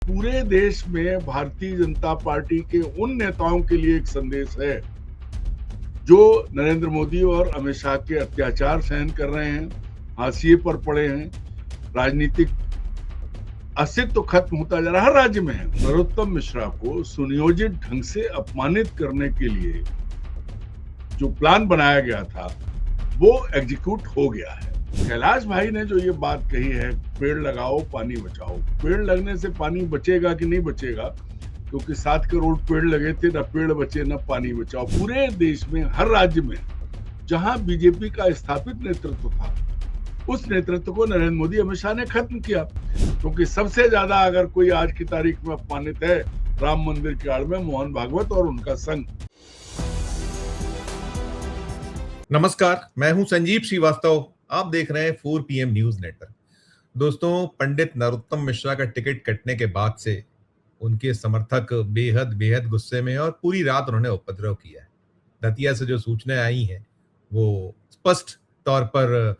पूरे देश में भारतीय जनता पार्टी के उन नेताओं के लिए एक संदेश है जो नरेंद्र मोदी और अमित शाह के अत्याचार सहन कर रहे हैं, हाशिए पर पड़े हैं, राजनीतिक अस्तित्व खत्म होता जा रहा है, हर राज्य में है। नरोत्तम मिश्रा को सुनियोजित ढंग से अपमानित करने के लिए जो प्लान बनाया गया था वो एग्जीक्यूट हो गया है। कैलाश भाई ने जो ये बात कही है, पेड़ लगाओ पानी बचाओ, पेड़ लगने से पानी बचेगा कि नहीं बचेगा, क्योंकि 7 करोड़ पेड़ लगे थे, न पेड़ बचे न पानी बचाओ। पूरे देश में हर राज्य में जहां बीजेपी का स्थापित नेतृत्व था, उस नेतृत्व को नरेंद्र मोदी अमित शाह ने खत्म किया। क्योंकि सबसे ज्यादा अगर कोई आज की तारीख में अपमानित है राम मंदिर की आड़ में, मोहन भागवत और उनका संघ। नमस्कार, मैं हूं संजीव श्रीवास्तव। आप देख रहे हैं 4 PM न्यूज नेटवर्क। दोस्तों, पंडित नरोत्तम मिश्रा का टिकट कटने के बाद से उनके समर्थक बेहद गुस्से में और पूरी रात उन्होंने उपद्रव किया है। दतिया से जो सूचनाएं आई हैं वो स्पष्ट तौर पर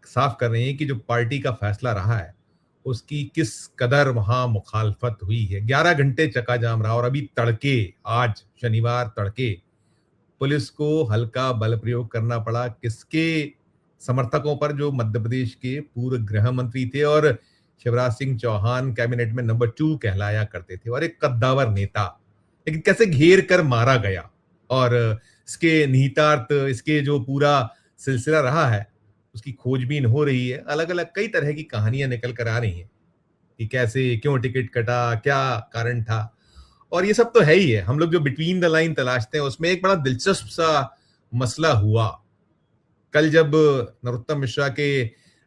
साफ कर रही हैं कि जो पार्टी का फैसला रहा है उसकी किस कदर वहां मुखालफत हुई है। 11 घंटे चक्का जाम रहा और अभी तड़के, आज शनिवार तड़के, पुलिस को हल्का बल प्रयोग करना पड़ा। किसके समर्थकों पर? जो मध्य प्रदेश के पूर्व गृह मंत्री थे और शिवराज सिंह चौहान कैबिनेट में नंबर 2 कहलाया करते थे और एक कद्दावर नेता। लेकिन कैसे घेर कर मारा गया और इसके निहितार्थ, इसके जो पूरा सिलसिला रहा है उसकी खोजबीन हो रही है। अलग अलग कई तरह की कहानियां निकल कर आ रही हैं कि कैसे, क्यों टिकट कटा, क्या कारण था। और ये सब तो है ही है। हम लोग जो बिटवीन द लाइन तलाशते हैं उसमें एक बड़ा दिलचस्प सा मसला हुआ कल जब नरोत्तम मिश्रा के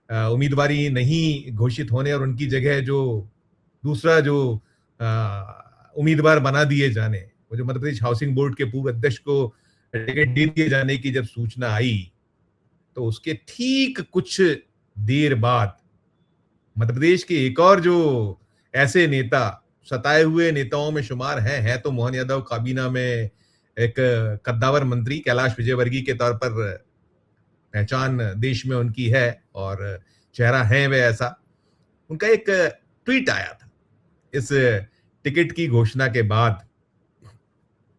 उम्मीदवारी नहीं घोषित होने और उनकी जगह जो दूसरा जो उम्मीदवार बना दिए जाने, वो जो मध्य प्रदेश हाउसिंग बोर्ड के पूर्व अध्यक्ष को टिकट दे दिए जाने की जब सूचना आई, तो उसके ठीक कुछ देर बाद मध्य प्रदेश के एक और जो ऐसे नेता, सताए हुए नेताओं में शुमार है तो मोहन यादव काबीना में एक कद्दावर मंत्री कैलाश विजयवर्गीय के तौर पर पहचान देश में उनकी है और चेहरा है वे ऐसा। उनका एक ट्वीट आया था इस टिकट की घोषणा के बाद।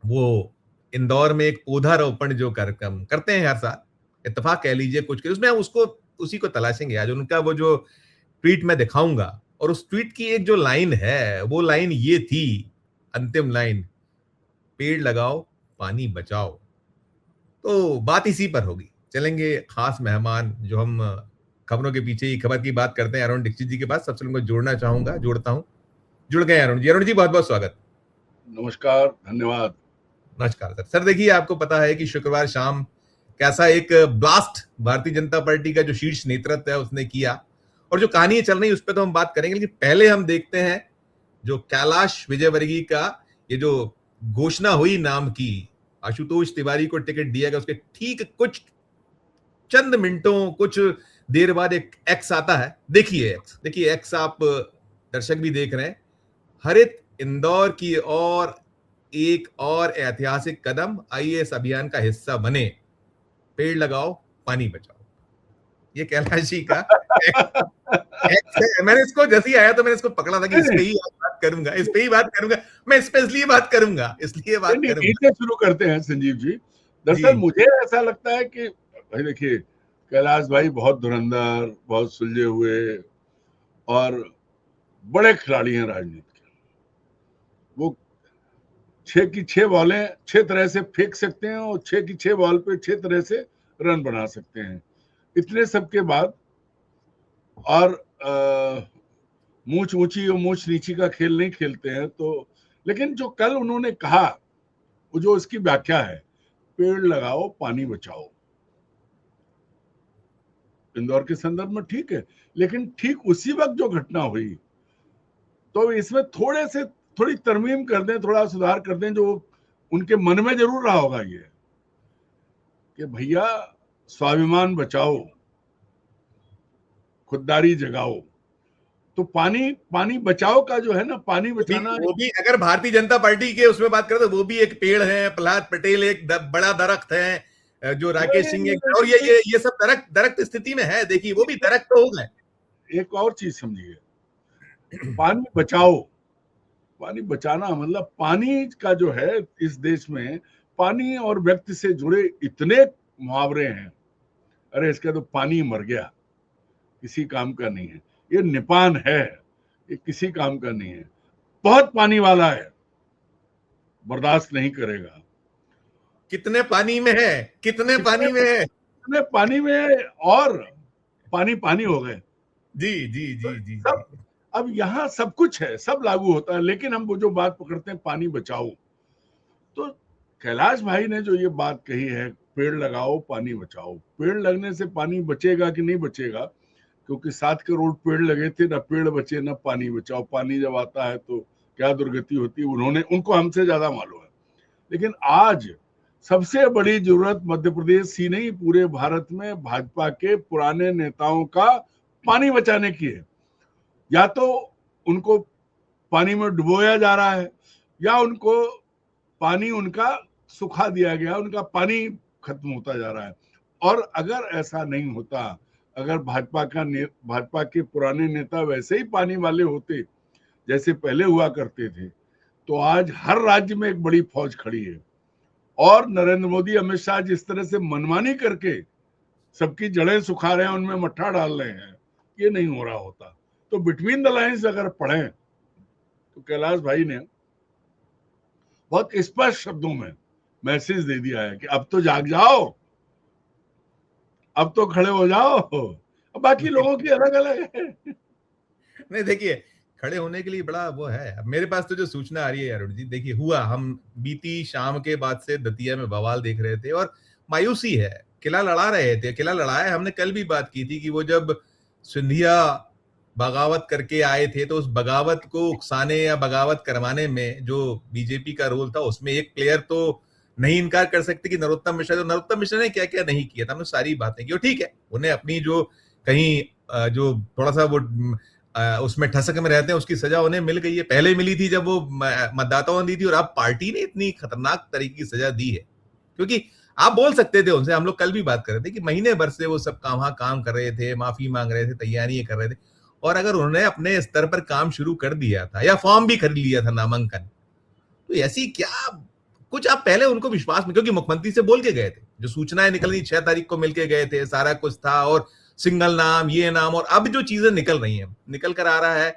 वो इंदौर में एक पौधारोपण जो कार्यक्रम करते हैं हर साल, इत्तेफाक कह लीजिए कुछ के, उसमें हम उसी को तलाशेंगे आज। उनका वो जो ट्वीट मैं दिखाऊंगा, और उस ट्वीट की एक जो लाइन है वो लाइन ये थी, अंतिम लाइन, पेड़ लगाओ पानी बचाओ। तो बात इसी पर होगी। चलेंगे खास मेहमान जो हम खबरों के पीछे ही खबर की बात करते हैं, अरुण दीक्षित जी के पास। सबसे उनको जोड़ता हूं। जुड़ गए अरुण जी। अरुण जी, बहुत बहुत स्वागत। नमस्कार, धन्यवाद। नमस्कार सर। सर देखिए, आपको पता है कि शुक्रवार शाम कैसा एक ब्लास्ट भारतीय जनता पार्टी का जो शीर्ष नेतृत्व है उसने किया, और जो कहानी चल रही है उस पर तो हम बात करेंगे, लेकिन पहले हम देखते हैं जो कैलाश विजयवर्गीय का ये जो घोषणा हुई नाम की, आशुतोष तिवारी को टिकट दिया गया, उसके ठीक कुछ चंद मिनटों, कुछ देर बाद एक एक्स आता है। देखिए एक्स, आप दर्शक भी देख रहे हैं। हरित इंदौर की और एक और ऐतिहासिक कदम, IAS अभियान का हिस्सा बने, पेड़ लगाओ पानी बचाओ। ये कैलाश जी का एक्स है। मैंने इसको जैसे ही आया तो मैंने इसको पकड़ा था कि इस पे ही बात करूंगा। मैं इस पे इसलिए बात करूंगा। शुरू करते हैं संजीव जी। दरअसल मुझे ऐसा लगता है कि भाई देखिए, कैलाश भाई बहुत धुरंधर, बहुत सुलझे हुए और बड़े खिलाड़ी हैं राजनीति के। वो 6 की 6 बॉलें 6 तरह से फेंक सकते हैं और 6 की 6 बॉल पे 6 तरह से रन बना सकते हैं। इतने सबके बाद और मूंछ ऊंची और मूंछ नीची का खेल नहीं खेलते हैं। तो लेकिन जो कल उन्होंने कहा, वो जो इसकी व्याख्या है, पेड़ लगाओ पानी बचाओ, इंदौर के संदर्भ में ठीक है, लेकिन ठीक उसी वक्त जो घटना हुई, तो इसमें थोड़ी तरमीम कर दें, थोड़ा सुधार कर दें। जो उनके मन में जरूर रहा होगा ये कि भैया स्वाभिमान बचाओ, खुददारी जगाओ। तो पानी बचाओ का जो है ना, पानी बचाना, वो भी अगर भारतीय जनता पार्टी के उसमें बात करें तो वो भी एक पेड़ है। प्रहलाद पटेल एक बड़ा दरख्त है, जो राकेश सिंह और ये सब दरख्त स्थिति में है। देखिए, वो भी दरख्त तो हो गए। एक और चीज समझिए, पानी बचाओ पानी बचाना मतलब पानी का जो है इस देश में, पानी और व्यक्ति से जुड़े इतने मुहावरे हैं। अरे इसका तो पानी मर गया, किसी काम का नहीं है। ये निपान है, ये किसी काम का नहीं है। बहुत पानी वाला है, बर्दाश्त नहीं करेगा। कितने पानी में है, कितने पानी में है, कितने पानी में, और पानी पानी हो गए। जी जी जी जी सब, जी। अब यहाँ सब कुछ है, सब लागू होता है, लेकिन हम वो जो बात पकड़ते हैं पानी बचाओ। तो कैलाश भाई ने जो ये बात कही है, पेड़ लगाओ पानी बचाओ, पेड़ लगने से पानी बचेगा कि नहीं बचेगा, क्योंकि 7 करोड़ पेड़ लगे थे, ना पेड़ बचे ना पानी बचाओ। पानी जब आता है तो क्या दुर्गति होती है, उनको हमसे ज्यादा मालूम है। लेकिन आज सबसे बड़ी जरूरत मध्य प्रदेश ही नहीं पूरे भारत में भाजपा के पुराने नेताओं का पानी बचाने की है। या तो उनको पानी में डुबोया जा रहा है, या उनको पानी उनका सुखा दिया गया, उनका पानी खत्म होता जा रहा है। और अगर ऐसा नहीं होता, अगर भाजपा के पुराने नेता वैसे ही पानी वाले होते जैसे पहले हुआ करते थे, तो आज हर राज्य में एक बड़ी फौज खड़ी है। और नरेंद्र मोदी, अमित शाह जिस तरह से मनमानी करके सबकी जड़ें सुखा रहे हैं, उनमें मट्ठा डाल रहे हैं, ये नहीं हो रहा होता। तो बिटवीन द लाइन्स अगर पढ़ें तो कैलाश भाई ने बहुत स्पष्ट शब्दों में मैसेज दे दिया है कि अब तो जाग जाओ, अब तो खड़े हो जाओ। अब बाकी लोगों की अलग अलग है। नहीं देखिए, खड़े होने के लिए बड़ा वो है। अब मेरे पास तो जो सूचना आ रही है अरुण जी, देखिए हुआ, हम बीती शाम के बाद से दतिया में बवाल देख रहे थे और मायूसी है। किला लड़ा रहे थे, किला लड़ाया। हमने कल भी बात की थी कि वो जब सिंधिया बगावत करके आए थे तो उस बगावत को उकसाने या बगावत करवाने में जो बीजेपी का रोल था, उसमें एक प्लेयर तो नहीं इनकार कर सकते कि नरोत्तम मिश्रा। तो नरोत्तम मिश्रा ने क्या क्या नहीं किया था, हमने सारी बातें की। और ठीक है, उन्हें अपनी जो कहीं जो थोड़ा सा वो उसमें ठसक में रहते हैं, उसकी सजा उन्हें मिल गई है। पहले मिली थी जब वो मतदाताओं ने दी थी, और अब पार्टी ने इतनी खतरनाक तरीके की सजा दी है। क्योंकि आप बोल सकते थे उनसे, हम लोग कल भी बात कर रहे थे कि महीने भर से वो सब काम कर रहे थे, माफी मांग रहे थे, तैयारियां कर रहे थे, और अगर उन्होंने अपने स्तर पर काम शुरू कर दिया था या फॉर्म भी खरीद लिया था नामांकन, तो ऐसी क्या कुछ आप पहले उनको विश्वास में, क्योंकि मुख्यमंत्री से बोल के गए थे, जो सूचनाएं निकलनी 6 तारीख को मिलके गए थे, सारा कुछ था, और सिंगल नाम, ये नाम, और अब जो चीजें निकल रही हैं, निकल कर आ रहा है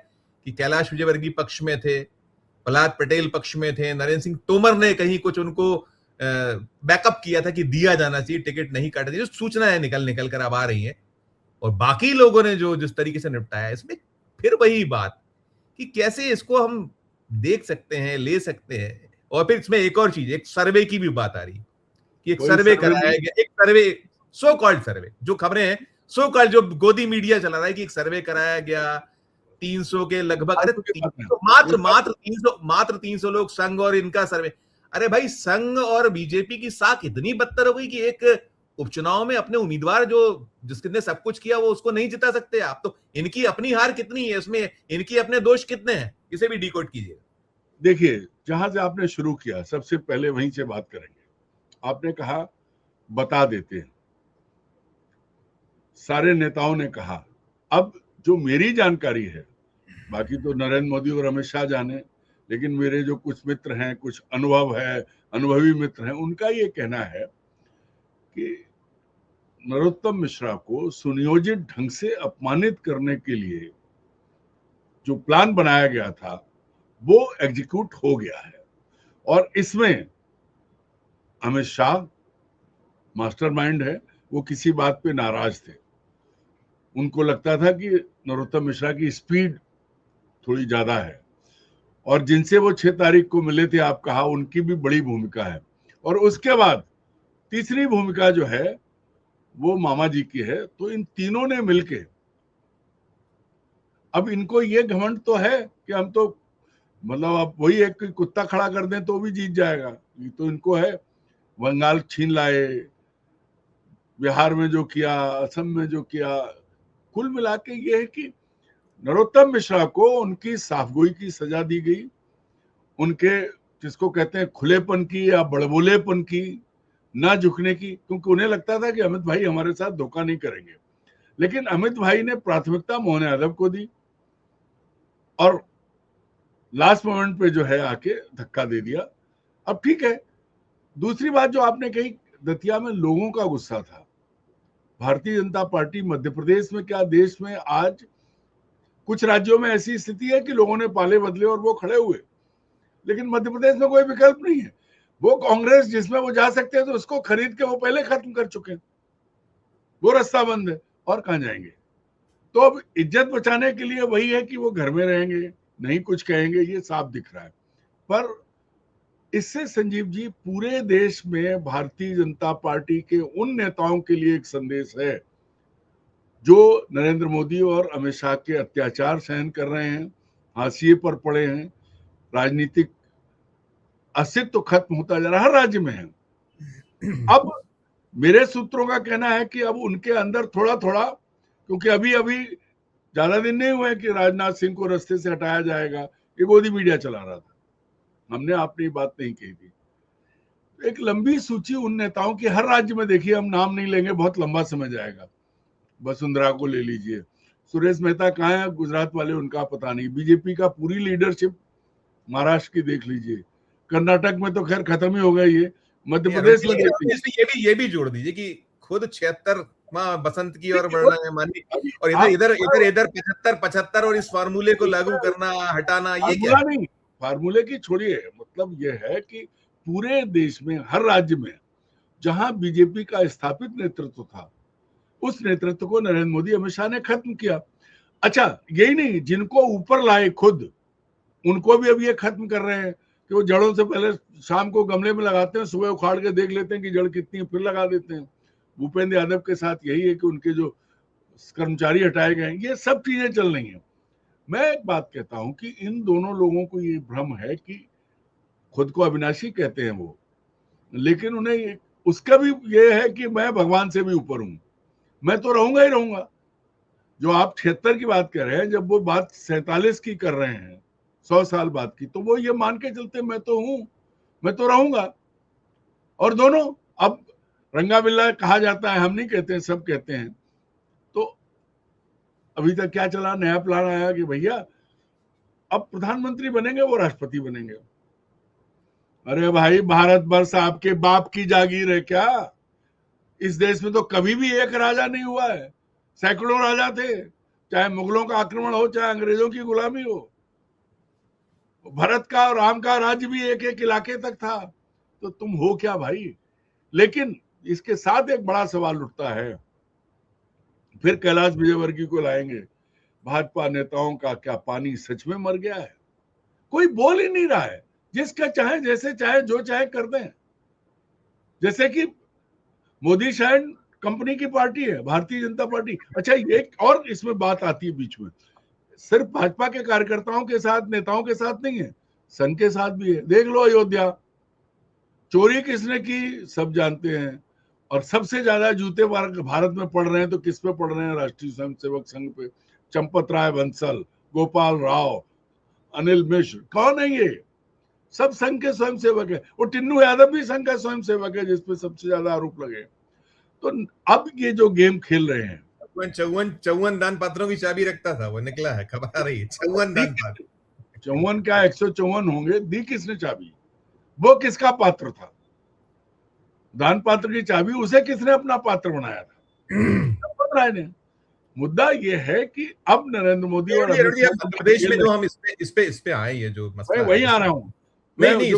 कि कैलाश विजयवर्गीय पक्ष में थे, प्रहलाद पटेल पक्ष में थे, नरेंद्र सिंह तोमर ने कहीं कुछ उनको बैकअप किया था कि दिया जाना चाहिए, टिकट नहीं काटना चाहिए। सूचनाएं निकल कर अब आ रही हैं, और बाकी लोगों ने जो जिस तरीके से निपटाया, इसमें फिर वही बात कि कैसे इसको हम देख सकते हैं, ले सकते हैं। और फिर इसमें एक और चीज, एक सर्वे की भी बात आ रही है कि एक सर्वे कराया गया, एक सर्वे, सो कॉल्ड सर्वे, जो खबरें हैं सो कॉल्ड, जो गोदी मीडिया चला रहा है कि एक सर्वे कराया गया 300 के लगभग, अरे 300, मात्र 300 लोग, संघ और इनका सर्वे। अरे भाई, संघ और बीजेपी की साख इतनी बदतर हो गई कि एक उपचुनाव में अपने उम्मीदवार जो जिसने सब कुछ किया वो उसको नहीं जिता सकते आप। तो इनकी अपनी हार कितनी है, इसमें इनकी अपने दोष कितने हैं, इसे भी डिकोड कीजिए। देखिए, जहां से आपने शुरू किया, सबसे पहले वहीं से बात करेंगे। आपने कहा बता देते हैं, सारे नेताओं ने कहा। अब जो मेरी जानकारी है, बाकी तो नरेंद्र मोदी और अमित शाह जाने, लेकिन मेरे जो कुछ मित्र हैं, कुछ अनुभवी मित्र हैं, उनका ये कहना है कि नरोत्तम मिश्रा को सुनियोजित ढंग से अपमानित करने के लिए जो प्लान बनाया गया था वो एग्जीक्यूट हो गया है। और इसमें अमित शाह मास्टरमाइंड है, वो किसी बात पे नाराज थे। उनको लगता था कि नरोत्तम मिश्रा की स्पीड थोड़ी ज्यादा है, और जिनसे वो 6 तारीख को मिले थे, आप कहा, उनकी भी बड़ी भूमिका है। और उसके बाद तीसरी भूमिका जो है वो मामा जी की है। तो इन तीनों ने मिलके, अब इनको ये घमंड तो है कि हम तो, मतलब आप वही एक कुत्ता खड़ा कर दें तो भी जीत जाएगा, ये तो इनको है। बंगाल छीन लाए, बिहार में जो किया, असम में जो किया, कुल मिला के ये है कि नरोत्तम मिश्रा को उनकी साफगोई की सजा दी गई, उनके जिसको कहते हैं खुलेपन की या बड़बोलेपन की, ना झुकने की, क्योंकि उन्हें लगता था कि अमित भाई हमारे साथ धोखा नहीं करेंगे। लेकिन अमित भाई ने प्राथमिकता मोहन यादव को दी, और लास्ट मोमेंट पे जो है आके धक्का दे दिया। अब ठीक है, दूसरी बात जो आपने कही, दतिया में लोगों का गुस्सा था। भारतीय जनता पार्टी मध्य प्रदेश में क्या देश में आज कुछ राज्यों में ऐसी स्थिति है कि लोगों ने पाले बदले और वो खड़े हुए, लेकिन मध्य प्रदेश में कोई विकल्प नहीं है। वो कांग्रेस जिसमें वो जा सकते हैं तो उसको खरीद के वो पहले खत्म कर चुके हैं, वो रास्ता बंद है, और कहां जाएंगे। तो अब इज्जत बचाने के लिए वही है कि वो घर में रहेंगे, नहीं कुछ कहेंगे, ये साफ दिख रहा है। पर इससे संजीव जी पूरे देश में भारतीय जनता पार्टी के उन नेताओं के लिए एक संदेश है जो नरेंद्र मोदी और अमित शाह के अत्याचार सहन कर रहे हैं, हाशिए पर पड़े हैं, राजनीतिक अस्तित्व खत्म होता जा रहा है, हर राज्य में है। अब मेरे सूत्रों का कहना है कि अब उनके अंदर थोड़ा थोड़ा, क्योंकि अभी अभी ज्यादा दिन नहीं हुए कि राजनाथ सिंह को रास्ते से हटाया जाएगा, ये गोदी मीडिया चला रहा था, हमने अपनी बात नहीं कही थी। एक लंबी सूची उन नेताओं की हर राज्य में, देखिए हम नाम नहीं लेंगे, बहुत लंबा समय जाएगा। वसुंधरा को ले लीजिए, सुरेश मेहता कहाँ है, गुजरात वाले उनका पता नहीं, बीजेपी का पूरी लीडरशिप महाराष्ट्र की देख लीजिए, कर्नाटक में तो खैर खत्म ही हो गया, ये मध्य प्रदेश में देखिए। ये भी जोड़ दीजिए कि खुद 76 बसंत की ओर बढ़ना है मानी, और इधर इधर इधर 75 और इस फार्मूले को लागू करना हटाना, ये क्या नहीं, फार्मूले की छोड़िए, मतलब ये है कि पूरे देश में हर राज्य में जहां बीजेपी का स्थापित नेतृत्व था, उस नेतृत्व को नरेंद्र मोदी अमित शाह ने खत्म किया। अच्छा, यही नहीं, जिनको ऊपर लाए खुद, उनको भी अब ये खत्म कर रहे हैं कि वो जड़ों से पहले शाम को गमले में लगाते हैं, सुबह उखाड़ के देख लेते हैं कि जड़ कितनी है, फिर लगा देते हैं। भूपेंद्र यादव के साथ यही है कि उनके जो कर्मचारी हटाए गए, ये सब चीजें चल रही हैं। मैं एक बात कहता हूं कि इन दोनों लोगों को ये भ्रम है कि खुद को अविनाशी कहते हैं वो, लेकिन उन्हें उसका भी ये है कि मैं भगवान से भी ऊपर हूं, मैं तो रहूंगा ही रहूंगा। जो आप 76 की बात कर रहे हैं, जब वो बात 47 की कर रहे हैं, 100 साल बाद की, तो वो ये मान के चलते मैं तो हूं, मैं तो रहूंगा। और दोनों अब रंगा बिल्ला कहा जाता है, हम नहीं कहते हैं, सब कहते हैं। तो अभी तक क्या चला, नया प्लान आया कि भैया अब प्रधानमंत्री बनेंगे वो राष्ट्रपति बनेंगे। अरे भाई, भारत वर्ष आपके बाप की जागीर है क्या? इस देश में तो कभी भी एक राजा नहीं हुआ है, सैकड़ों राजा थे, चाहे मुगलों का आक्रमण हो, चाहे अंग्रेजों की गुलामी हो। भरत का और राम का राज्य भी एक एक इलाके तक था, तो तुम हो क्या भाई? लेकिन इसके साथ एक बड़ा सवाल उठता है, फिर कैलाश विजयवर्गीय को लाएंगे, भाजपा नेताओं का क्या पानी सच में मर गया है? कोई बोल ही नहीं रहा है, जिसका चाहे जैसे चाहे जो चाहे कर दें। जैसे कि मोदी शायद कंपनी की पार्टी है भारतीय जनता पार्टी। अच्छा, ये और इसमें बात आती है बीच में, सिर्फ भाजपा के कार्यकर्ताओं के साथ, नेताओं के साथ नहीं है, संघ के साथ भी है। देख लो, अयोध्या चोरी किसने की सब जानते हैं, और सबसे ज्यादा जूते भारत में पड़ रहे हैं तो किस पे पड़ रहे हैं? राष्ट्रीय स्वयंसेवक संघ पे। चंपत राय बंसल, गोपाल राव, अनिल मिश्र, कौन है ये? सब संघ के स्वयंसेवक है। वो टिन्नू यादव भी संघ का स्वयंसेवक है, जिसपे सबसे ज्यादा आरोप लगे। तो अब ये जो गेम खेल रहे हैं, 54 दान पात्रों की चाबी रखता था, वो निकला है, खबर आ रही है, 54 दान पात्र। 54 क्या 154 होंगे। दी किसने चाबी? वो किसका पात्र था? दान पात्र की चाबी उसे किसने अपना पात्र बनाया था? चंपत राय ने। मुद्दा ये है कि अब नरेंद्र मोदी और अमित शाह मध्य प्रदेश में जो हम इस पे आए, ये जो मसला वही आ रहा हूं मैं, नहीं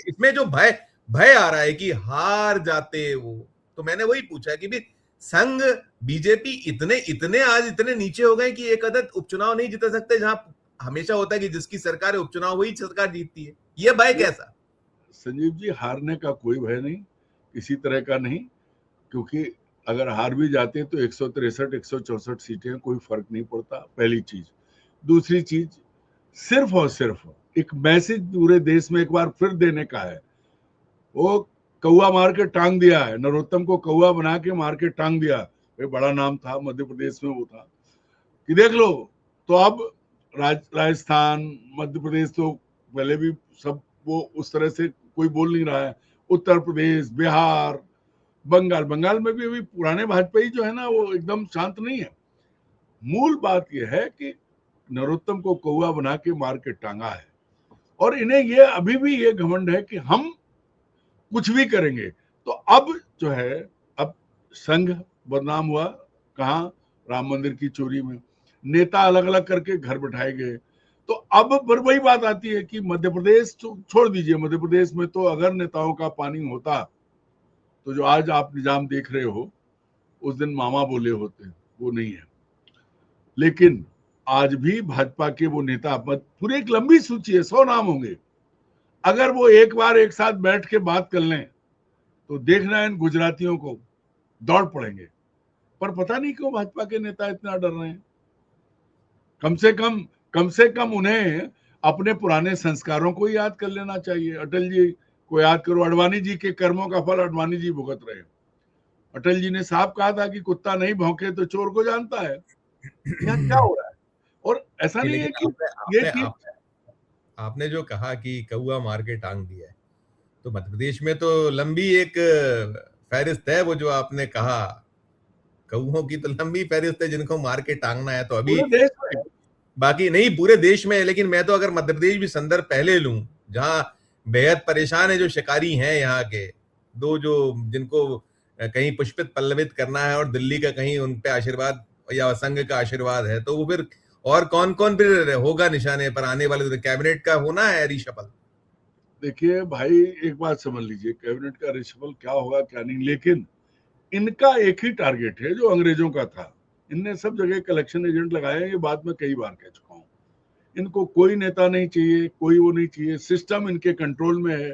इसमें जो भय आ रहा है कि हार जाते वो, तो मैंने वही पूछा कि भी संघ बीजेपी इतने आज इतने नीचे हो गए कि एक अदद उपचुनाव नहीं जीत सकते, जहां हमेशा होता है कि जिसकी सरकार है उपचुनाव वही सरकार जीतती है। ये भय कैसा? संजीव जी, हारने का कोई भय नहीं, किसी तरह का नहीं, क्योंकि अगर हार भी जाते हैं तो 163 164 सीटें, कोई फर्क नहीं पड़ता, पहली चीज। दूसरी चीज, सिर्फ और सिर्फ एक मैसेज पूरे देश में एक बार फिर देने का है। वो कौआ मार के टांग दिया है, नरोत्तम को कौआ बना के मार के टांग दिया। बड़ा नाम था मध्य प्रदेश में, वो था कि देख लो। तो अब राजस्थान, मध्य प्रदेश तो पहले भी सब वो उस तरह से कोई बोल नहीं रहा है। उत्तर प्रदेश, बिहार, बंगाल में भी अभी पुराने भाजपा ही जो है ना, वो एकदम शांत नहीं है। मूल बात यह है कि नरोत्तम को कौवा बना के मार के टांगा है, और इन्हें ये अभी भी ये घमंड है कि हम कुछ भी करेंगे। तो अब जो है, अब संघ बदनाम हुआ, कहाँ? राम मंदिर की चोरी में नेता अलग अलग करके घर बिठाए गए। तो अब पर वही बात आती है कि मध्य प्रदेश छोड़ दीजिए, मध्य प्रदेश में तो अगर नेताओं का पानी होता तो जो आज आप निजाम देख रहे हो उस दिन मामा बोले होते, वो नहीं है। लेकिन आज भी भाजपा के वो नेता, पूरी एक लंबी सूची है, 100 नाम होंगे, अगर वो एक बार एक साथ बैठ के बात कर लें तो देखना इन गुजरातियों को दौड़ पड़ेंगे। पर पता नहीं क्यों भाजपा के नेता इतना डर रहे हैं। कम से कम उन्हें अपने पुराने संस्कारों को याद कर लेना चाहिए। अटल जी को याद करो, अडवाणी जी के कर्मों का फल अडवाणी जी भुगत रहे हैं। अटल जी ने साफ कहा था कि कुत्ता नहीं भौंके तो चोर को जानता है। यहाँ क्या हो रहा है? और ऐसा नहीं है लेकिन कि आपने ये आपने ठीक आपने आपने जो कहा कि कौआ मार के टांग दिया है, तो मध्य प्रदेश में तो लंबी एक फहरिस्त है। वो जो आपने कहा, कौओं की तो लंबी फहरिस्त है जिनको मार के टांगना है। तो अभी पूरे देश में बाकी नहीं, पूरे देश में है। लेकिन मैं तो अगर मध्य प्रदेश भी संदर्भ पहले लूं, जहां बेहद परेशान है जो शिकारी हैं यहाँ के, दो जो जिनको कहीं पुष्पित पल्लवित करना है, और दिल्ली का कहीं उन पे आशीर्वाद या संघ का आशीर्वाद है, तो वो फिर और कौन कौन फिर होगा निशाने पर आने वाले? तो कैबिनेट का होना है रिशफल। देखिए भाई, एक बात समझ लीजिए, कैबिनेट का रिशफल क्या होगा क्या नहीं, लेकिन इनका एक ही टारगेट है जो अंग्रेजों का था। इनने सब जगह कलेक्शन एजेंट लगाए हैं, ये बात मैं कई बार कह चुका हूँ। इनको कोई नेता नहीं चाहिए, कोई वो नहीं चाहिए, सिस्टम इनके कंट्रोल में है,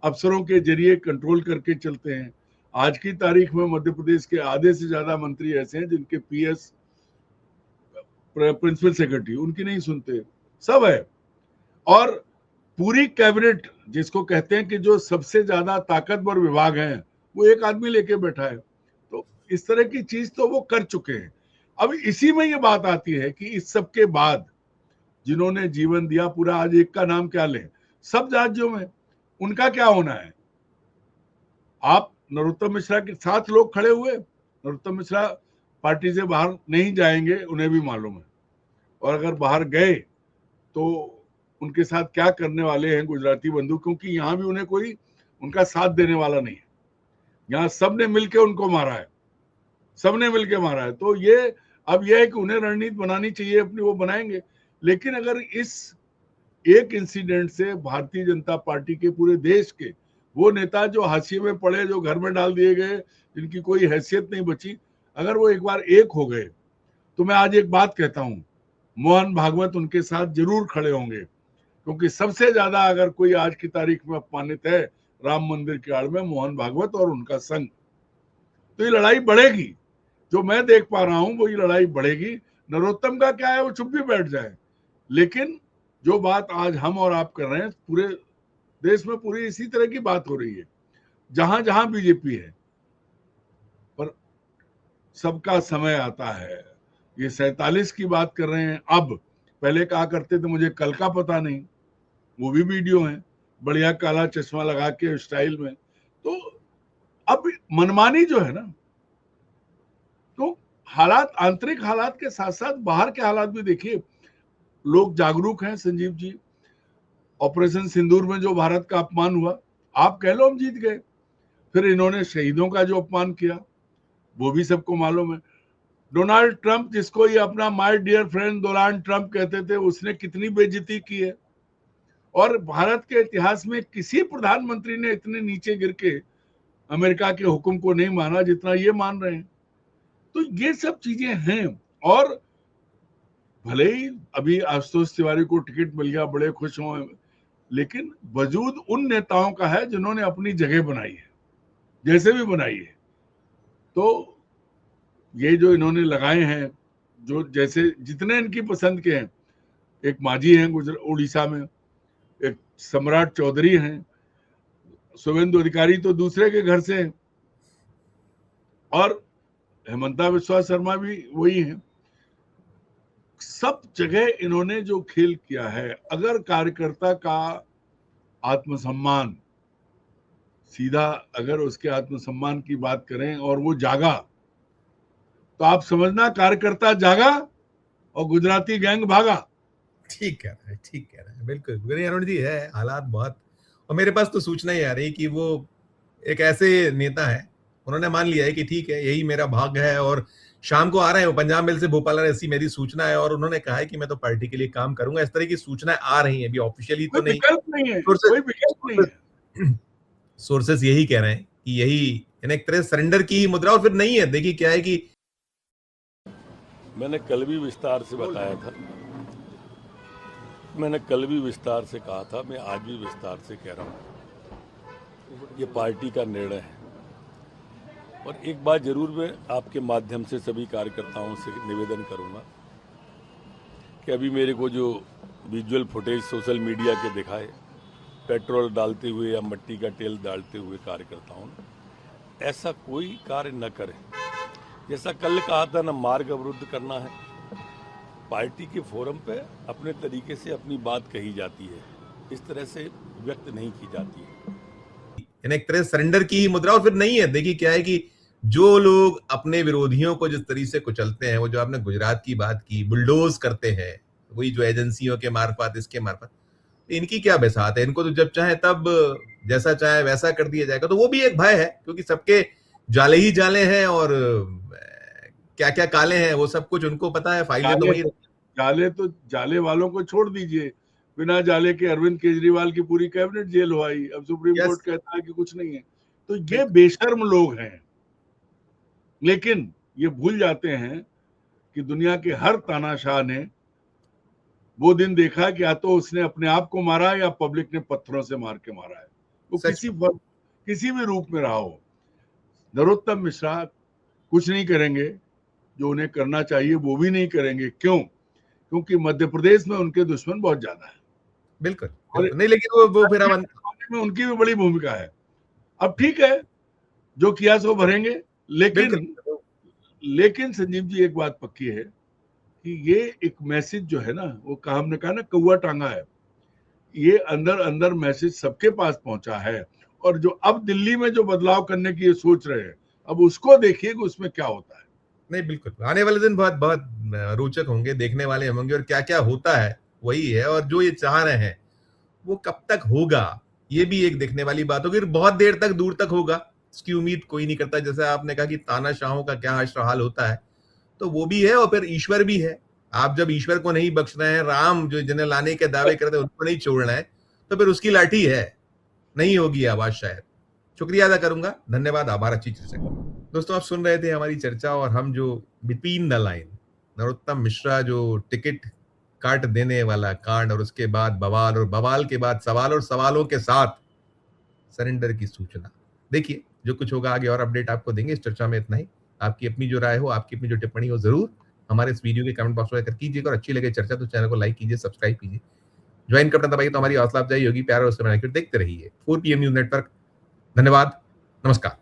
अफसरों के जरिए कंट्रोल करके चलते हैं। आज की तारीख में मध्य प्रदेश के आधे से ज्यादा मंत्री ऐसे हैं जिनके पीएस, प्रिंसिपल सेक्रेटरी, उनकी नहीं सुनते, सब है। और पूरी कैबिनेट, जिसको कहते हैं कि जो सबसे ज्यादा ताकतवर विभाग हैं, वो एक आदमी लेके बैठा है। तो इस तरह की चीज तो वो कर चुके हैं। अब इसी में ये बात आती है कि इस सब के बाद जिन्होंने जीवन दिया पूरा, आज एक का नाम क्या लें, सब राज्यों में, उनका क्या होना है? आप नरोत्तम मिश्रा के साथ लोग खड़े हुए, नरोत्तम मिश्रा पार्टी से बाहर नहीं जाएंगे, उन्हें भी मालूम है। और अगर बाहर गए तो उनके साथ क्या करने वाले हैं गुजराती बंधु, क्योंकि यहाँ भी उन्हें कोई उनका साथ देने वाला नहीं है। यहाँ सबने मिलके उनको मारा है, सबने मिलके मारा है। तो ये अब यह है कि उन्हें रणनीति बनानी चाहिए अपनी, वो बनाएंगे। लेकिन अगर इस एक इंसिडेंट से भारतीय जनता पार्टी के पूरे देश के वो नेता जो हाशिए में पड़े, जो घर में डाल दिए गए, जिनकी कोई हैसियत नहीं बची, अगर वो एक बार एक हो गए, तो मैं आज एक बात कहता हूं, मोहन भागवत उनके साथ जरूर खड़े होंगे। क्योंकि सबसे ज्यादा अगर कोई आज की तारीख में अपमानित है राम मंदिर की आड़ में, मोहन भागवत और उनका संघ। तो ये लड़ाई बढ़ेगी, जो मैं देख पा रहा हूं वो ये लड़ाई बढ़ेगी। नरोत्तम का क्या है, वो चुप भी बैठ जाए। लेकिन जो बात आज हम और आप कर रहे हैं, पूरे देश में पूरी इसी तरह की बात हो रही है, जहां जहां बीजेपी है। पर सबका समय आता है। ये 47 की बात कर रहे हैं अब, पहले कहा करते थे मुझे कल का पता नहीं, वो भी वीडियो है, बढ़िया काला चश्मा लगा के स्टाइल में। तो अब मनमानी जो है ना, तो हालात, आंतरिक हालात के साथ साथ बाहर के हालात भी देखिए। लोग जागरूक हैं संजीव जी। ऑपरेशन सिंदूर में जो भारत का अपमान हुआ, आप कह लो हम जीत गए, फिर इन्होंने शहीदों का जो अपमान किया वो भी सबको मालूम है। डोनाल्ड ट्रंप, जिसको ये अपना my dear friend Donald Trump कहते थे, उसने कितनी बेइज्जती की है। और भारत के इतिहास में किसी प्रधानमंत्री ने इतने नीचे गिर के अमेरिका के हुक्म को नहीं माना जितना ये मान रहे हैं। तो ये सब चीजें हैं। और भले ही अभी आशुतोष तिवारी को टिकट मिल गया, बड़े खुश हों, लेकिन वजूद उन नेताओं का है जिन्होंने अपनी जगह बनाई है, जैसे भी बनाई है। तो ये जो इन्होंने लगाए हैं, जो जैसे जितने इनकी पसंद के हैं, एक मांझी हैं उड़ीसा में, एक सम्राट चौधरी हैं, शुभेंदु अधिकारी तो दूसरे के घर से हैं, और हेमंता बिस्वा शर्मा भी वही हैं। सब जगह इन्होंने जो खेल किया है, अगर कार्यकर्ता का आत्मसम्मान, सीधा अगर उसके आत्मसम्मान की बात करें और वो जागा, तो आप समझना कार्यकर्ता जागा और गुजराती गैंग भागा। ठीक कह रहे हैं, ठीक कह रहे हैं, बिल्कुल गुरु अरुण जी है हालात बहुत। और मेरे पास तो सूचना ही आ रही कि वो एक ऐसे नेता है, उन्होंने मान लिया है कि ठीक है यही मेरा भाग्य है और शाम को आ रहे हैं वो पंजाब मिल से भोपाल आ रहे हैं, ऐसी मेरी सूचना है और उन्होंने कहा है कि मैं तो पार्टी के लिए काम करूंगा। इस तरह की सूचनाएं आ रही हैं, अभी ऑफिशियली तो कोई नहीं। विकल्प नहीं है, कोई विकल्प नहीं है। सोर्सेस यही कह रहे हैं कि यही एक तरह सरेंडर की ही मुद्रा। और फिर नहीं है, देखिए क्या है कि मैंने कल भी विस्तार से बताया था, मैंने कल भी विस्तार से कहा था, मैं आज भी विस्तार से कह रहा हूँ, ये पार्टी का निर्णय है। और एक बात जरूर मैं आपके माध्यम से सभी कार्यकर्ताओं से निवेदन करूँगा कि अभी मेरे को जो विजुअल फुटेज सोशल मीडिया के दिखाए पेट्रोल डालते हुए या मिट्टी का तेल डालते हुए कार्यकर्ताओं ने, ऐसा कोई कार्य न करें। जैसा कल कहा था, न मार्ग अवरुद्ध करना है, पार्टी के फोरम पे अपने तरीके से अपनी बात कही जाती है, इस तरह से व्यक्त नहीं की जाती है। एक तरह सरेंडर की ही मुद्रा। और फिर नहीं है, देखिए क्या है कि जो लोग अपने विरोधियों को जिस तरीके से कुचलते हैं, वो जो आपने गुजरात की बात की, बुलडोज करते हैं, वही जो एजेंसियों के मार्फत इसके मार्फत, इनकी क्या बेसात है? इनको तो जब चाहे तब जैसा चाहे वैसा कर दिया जाएगा। तो वो भी एक भय है, क्योंकि सबके जाले ही जाले हैं और क्या क्या काले हैं वो सब कुछ उनको पता है। फाइलें तो वही जाले वालों को छोड़ दीजिए, बिना जाले के अरविंद केजरीवाल की पूरी कैबिनेट जेल हुई, अब सुप्रीम कोर्ट कहता है कि कुछ नहीं है। तो ये बेशर्म लोग हैं, लेकिन ये भूल जाते हैं कि दुनिया के हर तानाशाह ने वो दिन देखा कि या तो उसने अपने आप को मारा या पब्लिक ने पत्थरों से मार के मारा है। वो किसी भी रूप में रहा हो। नरोत्तम मिश्रा कुछ नहीं करेंगे, जो उन्हें करना चाहिए वो भी नहीं करेंगे। क्यों? क्योंकि मध्य प्रदेश में उनके दुश्मन बहुत ज्यादा है। बिल्कुल नहीं, लेकिन वो फिर में उनकी भी बड़ी भूमिका है। अब ठीक है, जो किया सो भरेंगे, लेकिन संजीव जी एक बात पक्की है कि ये एक मैसेज जो है ना, वो हमने कहा ना कौवा टांगा है, ये अंदर अंदर मैसेज सबके पास पहुंचा है। और जो अब दिल्ली में जो बदलाव करने की ये सोच रहे हैं, अब उसको देखिए कि उसमें क्या होता है। नहीं, बिल्कुल आने वाले दिन बहुत बहुत रोचक होंगे, देखने वाले होंगे, और क्या क्या होता है वही है। और जो ये चाह रहे हैं वो कब तक होगा, ये भी एक देखने वाली बात होगी। बहुत देर तक, दूर तक होगा, इसकी उम्मीद कोई नहीं करता। जैसे आपने कहा कि तानाशाहों का क्या हाल होता है, तो वो भी है। और फिर ईश्वर भी है। आप जब ईश्वर को नहीं बख्श रहे हैं, राम जो जिन्हें लाने के दावे करते हैं उनको नहीं छोड़ना है, तो फिर उसकी लाठी है, नहीं होगी आवाज शायद। शुक्रिया अदा करूंगा, धन्यवाद, आभार, अच्छी चर्चा। दोस्तों, आप सुन रहे थे हमारी चर्चा, और हम जो between the line Narottam Mishra जो टिकट काट देने वाला कांड, और उसके बाद बवाल, और बवाल के बाद सवाल, और सवालों के साथ सरेंडर की सूचना। देखिए जो कुछ होगा आगे और अपडेट आपको देंगे। इस चर्चा में इतना ही। आपकी अपनी जो राय हो, आपकी अपनी जो टिप्पणी हो, जरूर हमारे इस वीडियो के कमेंट बॉक्स में जाकर कीजिएगा। और अच्छी लगे चर्चा तो चैनल को लाइक कीजिए, सब्सक्राइब कीजिए, ज्वाइन करना दबाइए, तो हमारी हौसला अफजाई होगी। प्यार और उससे देखते रहिए 4 PM न्यूज नेटवर्क। धन्यवाद, नमस्कार।